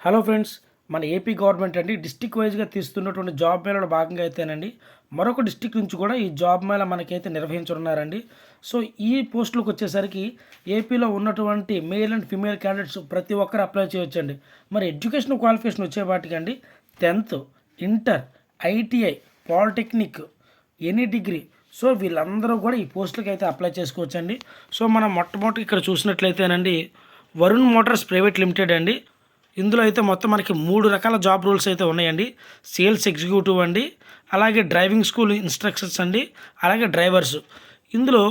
Hello friends, మన AP government అండి district వైజ్గా తీస్తున్నటువంటి జాబ్ మేళలో భాగంగా అయితేనండి మరొక డిస్టిక్ నుంచి కూడా ఈ జాబ్ మేళ మనకైతే నిర్వహించనున్నారండి. సో ఈ పోస్టులకు వచ్చేసరికి ఏపీలో ఉన్నటువంటి మేల్ అండ్ ఫిమేల్ క్యాండిడేట్స్ ప్రతి ఒక్కరు అప్లై చేయొచ్చండి. మరి ఎడ్యుకేషన్ క్వాలిఫికేషన్ వచ్చేపాటికండి 10th, inter, ITI, polytechnic, any degree. So వీళ్ళందరూ కూడా ఈ పోస్టులకు అయితే అప్లై చేసుకోవచ్చండి. సో మనం మొట్టమొదటి ఇక్కడ చూసినట్లయితేనండి వరుణ్ మోటార్స్ ప్రైవేట్ లిమిటెడ్ అండి. ఇందులో అయితే మొత్తం మనకి 3 రకాల జాబ్ రోల్స్ అయితే ఉన్నాయండి. సేల్స్ ఎగ్జిక్యూటివ్ అండి, అలాగే డ్రైవింగ్ స్కూల్ ఇన్స్ట్రక్టర్స్ అండి, అలాగే డ్రైవర్స్. ఇందులో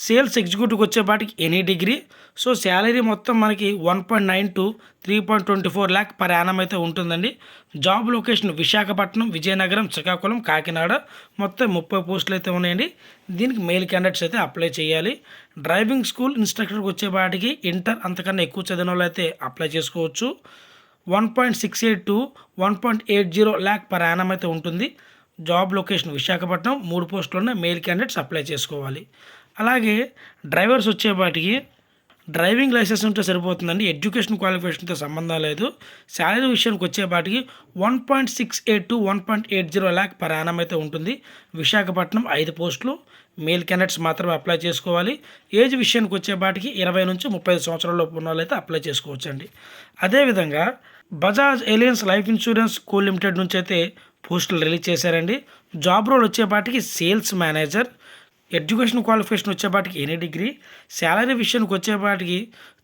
సేల్స్ ఎగ్జిక్యూటివ్కి వచ్చేపాటికి ఎనీ డిగ్రీ. సో శాలరీ మొత్తం మనకి 1.9 to 3.24 lakh పర్ యానం అయితే ఉంటుందండి. Job location Visakhapatnam, Vizianagaram, Srikakulam, Kakinada. మొత్తం 30 పోస్టులు అయితే ఉన్నాయండి. దీనికి మెయిల్ క్యాండిడేట్స్ అయితే అప్లై చేయాలి. డ్రైవింగ్ స్కూల్ ఇన్స్ట్రక్టర్కి వచ్చేపాటికి ఇంటర్ అంతకన్నా ఎక్కువ చదివిన వాళ్ళు అయితే అప్లై చేసుకోవచ్చు. 1.68 to 1.80 lakh పర్ యానం అయితే ఉంటుంది. Job location Visakhapatnam. 3 పోస్టులోనే మెయిల్ క్యాండిడేట్స్ అప్లై చేసుకోవాలి. అలాగే డ్రైవర్స్ వచ్చేపాటికి డ్రైవింగ్ లైసెన్స్ ఉంటే సరిపోతుందండి. ఎడ్యుకేషన్ క్వాలిఫికేషన్తో సంబంధం లేదు. శాలరీ విషయానికి వచ్చేపాటికి 1.68 to 1.80 lakh పర్ యానం అయితే ఉంటుంది. విశాఖపట్నం 5 పోస్టులు. మెయిల్ క్యాండిడేట్స్ మాత్రమే అప్లై చేసుకోవాలి. ఏజ్ విషయానికి వచ్చేపాటికి 20 నుంచి 35 సంవత్సరాల లోపు ఉన్న వాళ్ళు అయితే అప్లై చేసుకోవచ్చండి. అదేవిధంగా బజాజ్ ఎలియన్స్ లైఫ్ ఇన్సూరెన్స్ కో లిమిటెడ్ నుంచి అయితే పోస్టులు రిలీజ్ చేశారండి. జాబ్ రోల్ వచ్చేపాటికి సేల్స్ మేనేజర్. ఎడ్యుకేషన్ క్వాలిఫికేషన్ వచ్చేపాటికి ఎనీ డిగ్రీ. శాలరీ విషయానికి వచ్చేపాటికి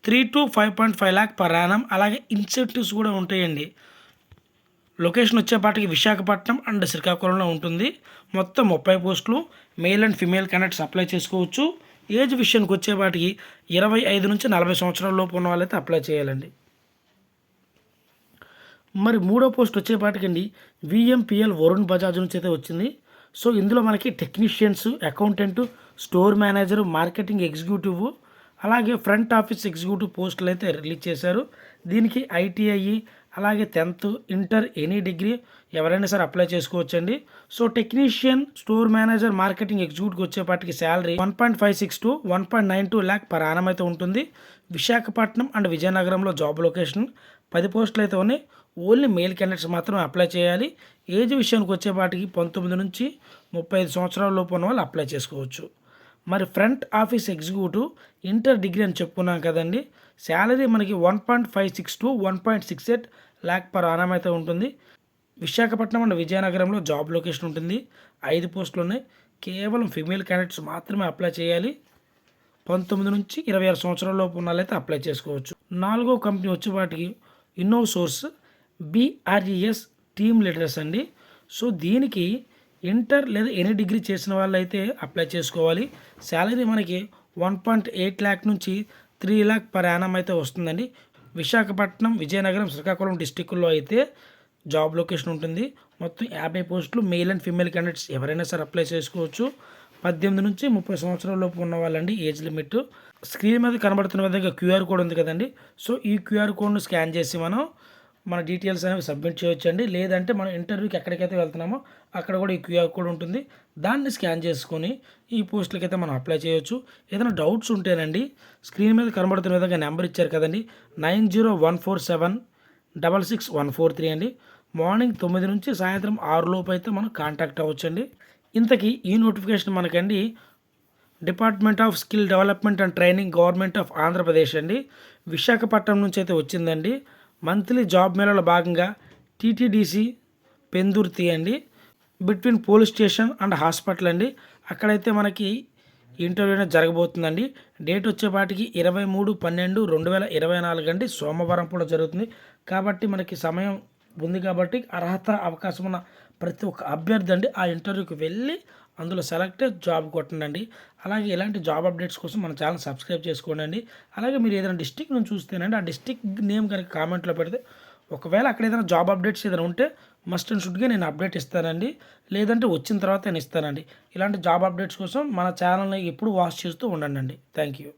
3 to 5.5 lakh పర్ యానం. అలాగే ఇన్సెంటివ్స్ కూడా ఉంటాయండి. లొకేషన్ వచ్చేపాటికి విశాఖపట్నం అండ్ శ్రీకాకుళంలో ఉంటుంది. మొత్తం 30 పోస్టులు. Male and female candidates apply చేసుకోవచ్చు. ఏజ్ విషయానికి వచ్చేపాటికి 25 నుంచి 40 సంవత్సరాల లోపు ఉన్న వాళ్ళైతే అప్లై చేయాలండి. మరి 3వ పోస్ట్ వచ్చేపాటికండి విఎంపిఎల్ వరుణ్ బజాజ్ నుంచి అయితే వచ్చింది. సో ఇందులో మనకి technicians, accountant, store manager, marketing executive, అలాగే ఫ్రంట్ ఆఫీస్ ఎగ్జిక్యూటివ్ పోస్టులు అయితే రిలీజ్ చేశారు. దీనికి ఐటీఐ, అలాగే 10th, ఇంటర్, ఎనీ డిగ్రీ ఎవరైనా సరే అప్లై చేసుకోవచ్చండి. So technician, store manager, marketing ఎగ్జిక్యూటివ్కి వచ్చేపాటికి salary 1.56 to 1.92 lakh per annum అయితే ఉంటుంది. విశాఖపట్నం అండ్ విజయనగరంలో జాబ్ లొకేషన్. 10 పోస్టులు అయితే ఉన్నాయి. ఓన్లీ మెయిల్ క్యాండిడేట్స్ మాత్రం అప్లై చేయాలి. ఏజ్ విషయానికి వచ్చేపాటికి 19 నుంచి 35 సంవత్సరాల లోపు ఉన్న వాళ్ళు అప్లై చేసుకోవచ్చు. మరి front office executive inter degree అని చెప్పుకున్నాం కదండి. శాలరీ మనకి 1.56 to 1.68 lakh పర్ యానం అయితే ఉంటుంది. విశాఖపట్నం అండ్ విజయనగరంలో జాబ్ లొకేషన్ ఉంటుంది. 5 పోస్టులు ఉన్నాయి. కేవలం ఫిమేల్ క్యాండిడేట్స్ మాత్రమే అప్లై చేయాలి. 19 నుంచి 26 సంవత్సరాల లోపు ఉన్న వాళ్ళైతే అప్లై చేసుకోవచ్చు. 4వ కంపెనీ వచ్చేపాటికి ఇన్నోసోర్స్ బిఆర్ఈఎస్ టీమ్ లీడర్స్ అండి. సో దీనికి ఇంటర్ లేదా ఎనీ డిగ్రీ చేసిన వాళ్ళు అయితే అప్లై చేసుకోవాలి. శాలరీ మనకి 1.8 lakh నుంచి 3 lakh పర్ యానం అయితే వస్తుందండి. విశాఖపట్నం, విజయనగరం, శ్రీకాకుళం డిస్టిక్లో అయితే జాబ్ లొకేషన్ ఉంటుంది. మొత్తం 50 పోస్టులు. మెయిల్ అండ్ ఫీమేల్ క్యాండిడేట్స్ ఎవరైనా సరే అప్లై చేసుకోవచ్చు. 18 నుంచి 30 సంవత్సరాల లోపు ఉన్న వాళ్ళండి ఏజ్ లిమిట్. స్క్రీన్ మీద కనబడుతున్న విధంగా క్యూఆర్ కోడ్ ఉంది కదండి. సో ఈ క్యూఆర్ కోడ్ను స్కాన్ చేసి మన డీటెయిల్స్ అనేవి సబ్మిట్ చేయొచ్చండి. లేదంటే మనం ఇంటర్వ్యూకి ఎక్కడికైతే వెళ్తున్నామో అక్కడ కూడా ఈ క్యూఆర్ కోడ్ ఉంటుంది. దాన్ని స్కాన్ చేసుకొని ఈ పోస్టులకి అయితే మనం అప్లై చేయొచ్చు. ఏదైనా డౌట్స్ ఉంటేనండి స్క్రీన్ మీద కనబడుతున్న విధంగా నెంబర్ ఇచ్చారు కదండి, 9014766143 అండి. మార్నింగ్ 9 నుంచి సాయంత్రం 6 లోపు అయితే మనం కాంటాక్ట్ అవ్వచ్చండి. ఇంతకీ ఈ notification మనకండి department of skill development and training, government of Andhra Pradesh అండి. విశాఖపట్నం నుంచి అయితే వచ్చిందండి. మంత్లీ జాబ్ మేళలో భాగంగా టీటీడీసీ పెందుర్తి అండి, between police station and hospital అండి. అక్కడైతే మనకి ఇంటర్వ్యూ అనేది జరగబోతుందండి. డేట్ వచ్చేపాటికి 23/12/2024 అండి. సోమవారం కూడా జరుగుతుంది. కాబట్టి మనకి సమయం ఉంది కాబట్టి అర్హత అవకాశం ఉన్న ప్రతి ఒక్క అభ్యర్థి అండి ఆ ఇంటర్వ్యూకి వెళ్ళి అందులో సెలెక్ట్ జాబ్ కొట్టండి. అలాగే ఇలాంటి జాబ్ అప్డేట్స్ కోసం మన ఛానల్ సబ్స్క్రైబ్ చేసుకోండి. అలాగే మీరు ఏదైనా డిస్టిక్ నుంచి చూస్తేనండి ఆ డిస్టిక్ నేమ్ కనుక కామెంట్లో పెడితే ఒకవేళ అక్కడ ఏదైనా జాబ్ అప్డేట్స్ ఏదైనా ఉంటే మస్ట్ అండ్ షుడ్గా నేను అప్డేట్ ఇస్తానండి. లేదంటే వచ్చిన తర్వాత నేను ఇస్తానండి. ఇలాంటి జాబ్ అప్డేట్స్ కోసం మన ఛానల్ని ఎప్పుడు వాచ్ చేస్తూ ఉండండి. Thank you.